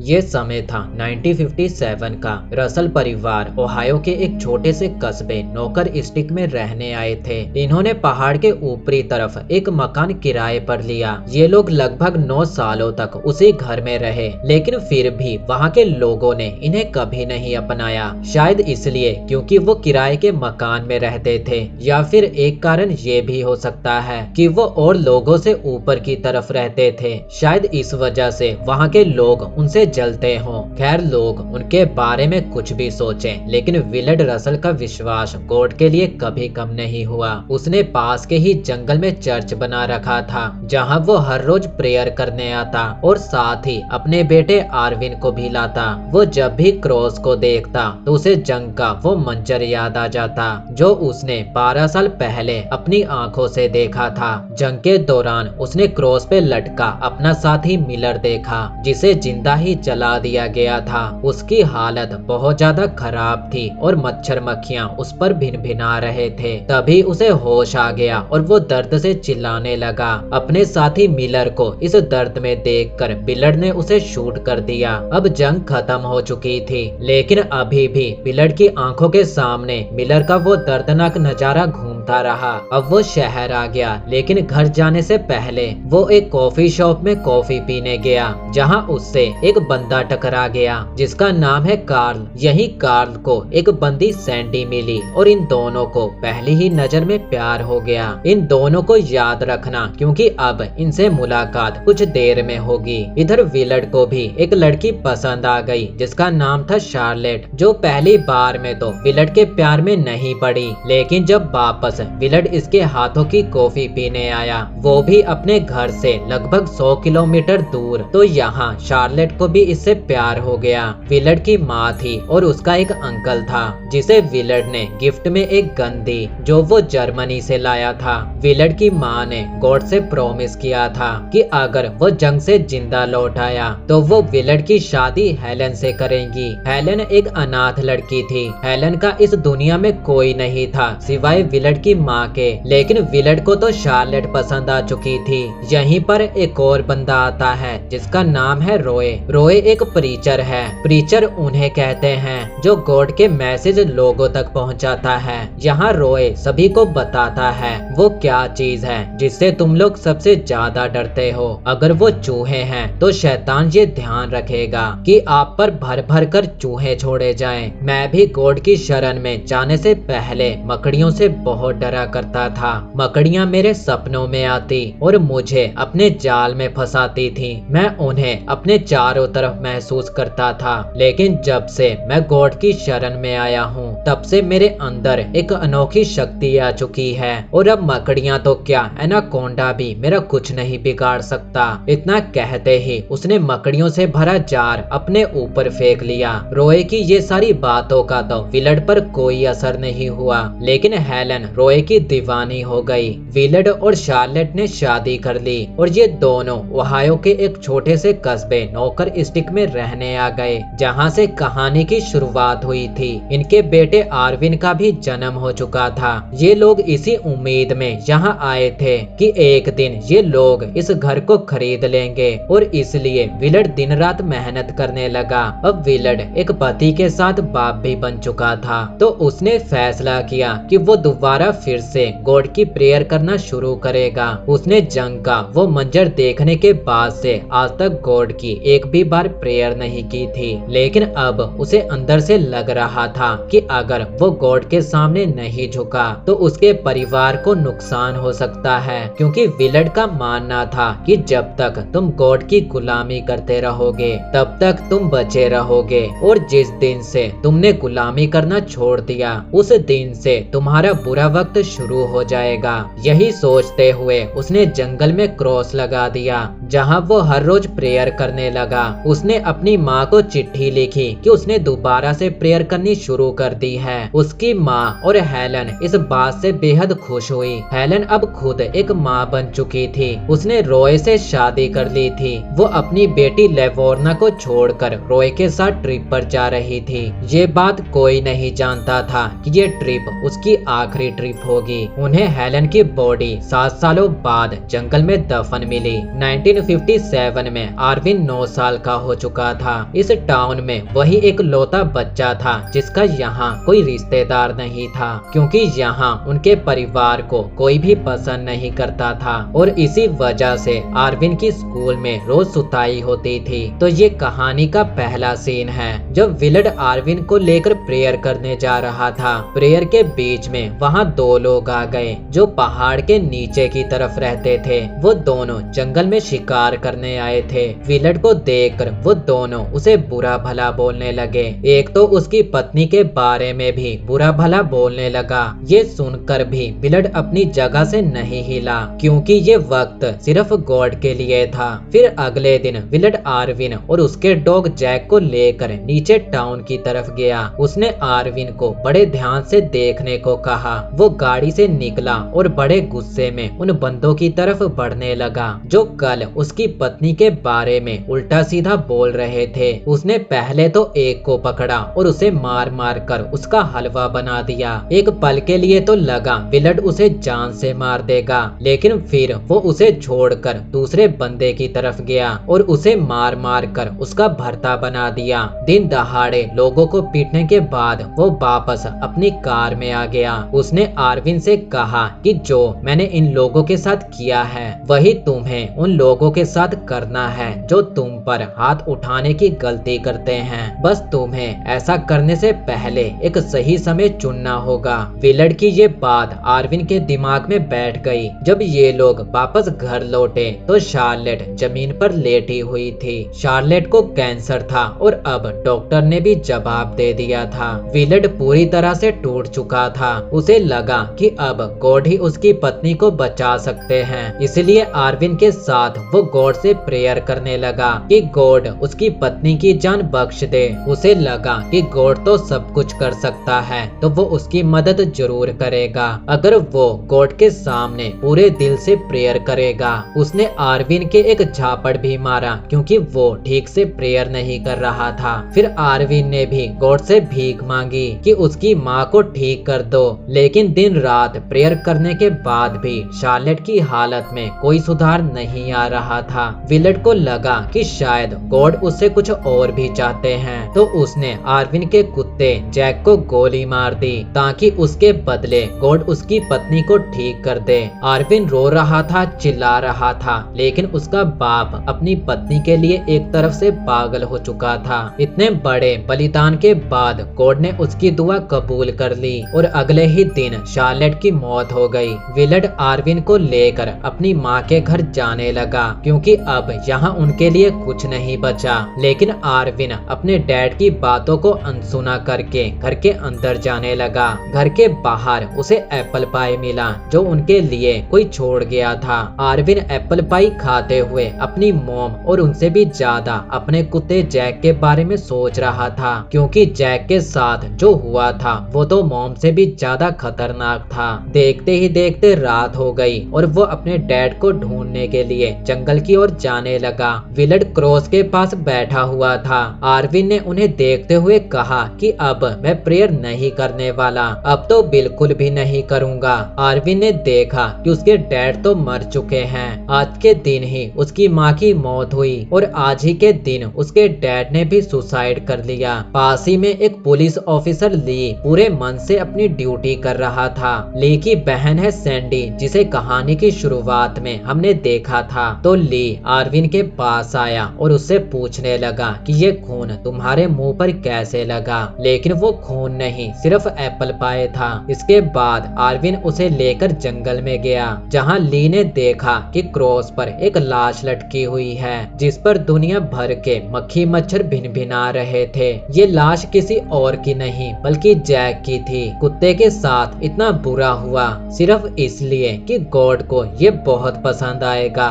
ये समय था 1957 का। रसल परिवार ओहायो के एक छोटे से कस्बे नोकर स्टिक में रहने आए थे। इन्होंने पहाड़ के ऊपरी तरफ एक मकान किराए पर लिया। ये लोग लगभग 9 सालों तक उसी घर में रहे, लेकिन फिर भी वहाँ के लोगों ने इन्हें कभी नहीं अपनाया। शायद इसलिए क्योंकि वो किराए के मकान में रहते थे, या फिर एक कारण ये भी हो सकता है कि वो और लोगों से ऊपर की तरफ रहते थे। शायद इस वजह से वहाँ के लोग उनसे जलते हों। खैर, लोग उनके बारे में कुछ भी सोचें, लेकिन विलर्ड रसल का विश्वास गॉड के लिए कभी कम नहीं हुआ। उसने पास के ही जंगल में चर्च बना रखा था, जहाँ वो हर रोज प्रेयर करने आता और साथ ही अपने बेटे आर्विन को भी लाता। वो जब भी क्रॉस को देखता तो उसे जंग का वो मंजर याद आ जाता जो उसने 12 साल पहले अपनी आंखों से देखा था। जंग के दौरान उसने क्रॉस पे लटका अपना साथी मिलर देखा, जिसे जिंदा ही जला दिया गया था। उसकी हालत बहुत ज्यादा खराब थी और मच्छर मक्खियां उस पर भिन भिना रहे थे। तभी उसे होश आ गया और वो दर्द से चिल्लाने लगा। अपने साथी मिलर को इस दर्द में देखकर बिलर्ड ने उसे शूट कर दिया। अब जंग खत्म हो चुकी थी, लेकिन अभी भी बिलर्ड की आंखों के सामने मिलर का वो दर्दनाक नजारा घूमता रहा। अब वो शहर आ गया, लेकिन घर जाने से पहले वो एक कॉफी शॉप में कॉफी पीने गया, जहां उससे एक बंदा टकरा गया जिसका नाम है कार्ल। यही कार्ल को एक बंदी सैंडी मिली और इन दोनों को पहली ही नजर में प्यार हो गया। इन दोनों को याद रखना, क्योंकि अब इनसे मुलाकात कुछ देर में होगी। इधर विलर्ड को भी एक लड़की पसंद आ गई जिसका नाम था शार्लेट, जो पहली बार में तो विलर्ड के प्यार में नहीं पड़ी, लेकिन जब वापस विलर्ड इसके हाथों की कॉफी पीने आया, वो भी अपने घर से लगभग 100 किलोमीटर दूर, तो यहाँ शार्लेट को भी इससे प्यार हो गया। विलर्ड की माँ थी और उसका एक अंकल था जिसे विलर्ड ने गिफ्ट में एक गन दी, जो वो जर्मनी से लाया था। विलर्ड की माँ ने गॉड से प्रॉमिस किया था कि अगर वो जंग से जिंदा लौट आया तो वो विलर्ड की शादी हेलन से करेंगी। हेलन एक अनाथ लड़की थी। हेलन का इस दुनिया में कोई नहीं था सिवाय विलर्ड की माँ के, लेकिन विलर्ड को तो शार्लेट पसंद आ चुकी थी। यहीं पर एक और बंदा आता है जिसका नाम है रोए। रोए एक प्रीचर है। प्रीचर उन्हें कहते हैं जो गॉड के मैसेज लोगों तक पहुंचाता है। यहाँ रोए सभी को बताता है वो क्या चीज है जिससे तुम लोग सबसे ज्यादा डरते हो। अगर वो चूहे हैं तो शैतान ये ध्यान रखेगा कि आप पर भर भर कर चूहे छोड़े जाएं। मैं भी गॉड की शरण में जाने से पहले मकड़ियों से बहुत डरा करता था। मकड़ियाँ मेरे सपनों में आती और मुझे अपने जाल में फंसाती थी। मैं उन्हें अपने चारों तरफ महसूस करता था, लेकिन जब से मैं गॉड की शरण में आया हूँ तब से मेरे अंदर एक अनोखी शक्ति आ चुकी है और अब मकड़ियाँ तो क्या, एनाकोंडा भी मेरा कुछ नहीं बिगाड़ सकता। इतना कहते ही उसने मकड़ियों से भरा जार अपने ऊपर फेंक लिया। रोए की ये सारी बातों का तो विलर्ड पर कोई असर नहीं हुआ, लेकिन हेलन रोए की दीवानी हो गई। विलर्ड और शार्लेट ने शादी कर ली और ये दोनों ओहायो के एक छोटे से कस्बे नोकर स्टिक में रहने आ गए, जहाँ से कहानी की शुरुआत हुई थी। इनके बेटे आर्विन का भी जन्म हो चुका था। ये लोग इसी उम्मीद में यहाँ आए थे कि एक दिन ये लोग इस घर को खरीद लेंगे और इसलिए विलर्ड दिन रात मेहनत करने लगा। अब विलर्ड एक पति के साथ बाप भी बन चुका था, तो उसने फैसला किया कि वो दोबारा फिर से गॉड की प्रेयर करना शुरू करेगा। उसने जंग का वो मंजर देखने के बाद से आज तक गॉड की एक भी बार प्रेयर नहीं की थी, लेकिन अब उसे अंदर से लग रहा था कि अगर वो गॉड के सामने नहीं झुका तो उसके परिवार को नुकसान हो सकता है, क्योंकि विलर्ड का मानना था कि जब तक तुम गॉड की गुलामी करते रहोगे तब तक तुम बचे रहोगे, और जिस दिन से तुमने गुलामी करना छोड़ दिया उस दिन से तुम्हारा बुरा वक्त शुरू हो जाएगा। यही सोचते हुए उसने जंगल में क्रॉस लगा दिया, जहाँ वो हर रोज प्रेयर करने लगा। उसने अपनी माँ को चिट्ठी लिखी कि उसने दोबारा से प्रेयर करनी शुरू कर दी है। उसकी माँ और हेलन इस बात से बेहद खुश हुई। हेलन अब खुद एक माँ बन चुकी थी। उसने रोए से शादी कर ली थी। वो अपनी बेटी लेवोर्ना को छोड़कर रोए के साथ ट्रिप पर जा रही थी। ये बात कोई नहीं जानता था कि ये ट्रिप उसकी आखिरी ट्रिप ट्रिप होगी। उन्हें हेलन की बॉडी 7 सालों बाद जंगल में दफन मिली। 1957 में आर्विन 9 साल का हो चुका था। इस टाउन में वही एक लौता बच्चा था जिसका यहाँ कोई रिश्तेदार नहीं था, क्योंकि यहाँ उनके परिवार को कोई भी पसंद नहीं करता था और इसी वजह से आर्विन की स्कूल में रोज सुताई होती थी। तो ये कहानी का पहला सीन है जब विलड आर्विन को लेकर प्रेयर करने जा रहा था। प्रेयर के बीच में वहाँ 2 लोग आ गए जो पहाड़ के नीचे की तरफ रहते थे। वो दोनों जंगल में शिकार करने आए थे। विलड को देखकर वो दोनों उसे बुरा भला बोलने लगे। एक तो उसकी पत्नी के बारे में भी बुरा भला बोलने लगा। ये सुनकर भी विलड अपनी जगह से नहीं हिला, क्योंकि ये वक्त सिर्फ गॉड के लिए था। फिर अगले दिन विलड आर्विन और उसके डॉग जैक को लेकर नीचे टाउन की तरफ गया। उसने आर्विन को बड़े ध्यान से देखने को कहा। वो गाड़ी से निकला और बड़े गुस्से में उन बंदों की तरफ बढ़ने लगा जो कल उसकी पत्नी के बारे में उल्टा सीधा बोल रहे थे। उसने पहले तो एक को पकड़ा और उसे मार मार कर उसका हलवा बना दिया। एक पल के लिए तो लगा विलड उसे जान से मार देगा, लेकिन फिर वो उसे छोड़कर दूसरे बंदे की तरफ गया और उसे मार मार कर उसका भरता बना दिया। दिन दहाड़े लोगों को पीटने के बाद वो वापस अपनी कार में आ गया। उसने आर्विन से कहा कि जो मैंने इन लोगों के साथ किया है वही तुम्हें उन लोगों के साथ करना है जो तुम पर हाथ उठाने की गलती करते हैं। बस तुम्हें ऐसा करने से पहले एक सही समय चुनना होगा। विलड की ये बात आर्विन के दिमाग में बैठ गई। जब ये लोग वापस घर लौटे तो शार्लेट जमीन पर लेटी हुई थी। शार्लेट को कैंसर था और अब डॉक्टर ने भी जवाब दे दिया था। विलड पूरी तरह से टूट चुका था। उसे लगा कि अब गॉड ही उसकी पत्नी को बचा सकते हैं, इसलिए आर्विन के साथ वो गॉड से प्रेयर करने लगा कि गॉड उसकी पत्नी की जान बख्श दे। उसे लगा कि गॉड तो सब कुछ कर सकता है तो वो उसकी मदद जरूर करेगा अगर वो गॉड के सामने पूरे दिल से प्रेयर करेगा। उसने आर्विन के एक झापड़ भी मारा क्योंकि वो ठीक से प्रेयर नहीं कर रहा था। फिर आर्विन ने भी गॉड से भीख मांगी कि उसकी माँ को ठीक कर दो, लेकिन दिन रात प्रेयर करने के बाद भी शार्लेट की हालत में कोई सुधार नहीं आ रहा था। विलड को लगा कि शायद गॉड उससे कुछ और भी चाहते हैं, तो उसने आर्विन के कुत्ते जैक को गोली मार दी ताकि उसके बदले गॉड उसकी पत्नी को ठीक कर दे। आर्विन रो रहा था, चिल्ला रहा था, लेकिन उसका बाप अपनी पत्नी के लिए एक तरफ से पागल हो चुका था। इतने बड़े बलिदान के बाद गॉड ने उसकी दुआ कबूल कर ली और अगले ही दिन शार्लेट की मौत हो गई। विलड आर्विन को लेकर अपनी माँ के घर जाने लगा क्योंकि अब यहाँ उनके लिए कुछ नहीं बचा। लेकिन आर्विन अपने डैड की बातों को अनसुना करके घर के अंदर जाने लगा। घर के बाहर उसे एप्पल पाई मिला जो उनके लिए कोई छोड़ गया था। आर्विन एप्पल पाई खाते हुए अपनी मॉम और उनसे भी ज्यादा अपने कुत्ते जैक के बारे में सोच रहा था, क्योंकि जैक के साथ जो हुआ था वो तो मॉम से भी ज्यादा खतरनाक था। देखते ही देखते रात हो गई और वो अपने डैड को ढूंढने के लिए जंगल की ओर जाने लगा। विलड क्रॉस के पास बैठा हुआ था। आर्विन ने उन्हें देखते हुए कहा कि अब मैं प्रेयर नहीं करने वाला, अब तो बिल्कुल भी नहीं करूंगा। आर्विन ने देखा कि उसके डैड तो मर चुके हैं। आज के दिन ही उसकी माँ की मौत हुई और आज ही के दिन उसके डैड ने भी सुसाइड कर लिया। पास ही में एक पुलिस ऑफिसर ली पूरे मन से अपनी ड्यूटी कर रहा था। ली की बहन है सैंडी, जिसे कहानी की शुरुआत में हमने देखा था। तो ली आर्विन के पास आया और उससे पूछने लगा कि ये खून तुम्हारे मुंह पर कैसे लगा, लेकिन वो खून नहीं, सिर्फ एप्पल पाई था। इसके बाद आर्विन उसे लेकर जंगल में गया, जहाँ ली ने देखा कि क्रॉस पर एक लाश लटकी हुई है जिस पर दुनिया भर के मक्खी मच्छर भिनभिना रहे थे। ये लाश किसी और की नहीं बल्कि जैक की थी। कुत्ते के साथ इतना बुरा हुआ सिर्फ इसलिए कि गॉड को ये बहुत पसंद आएगा।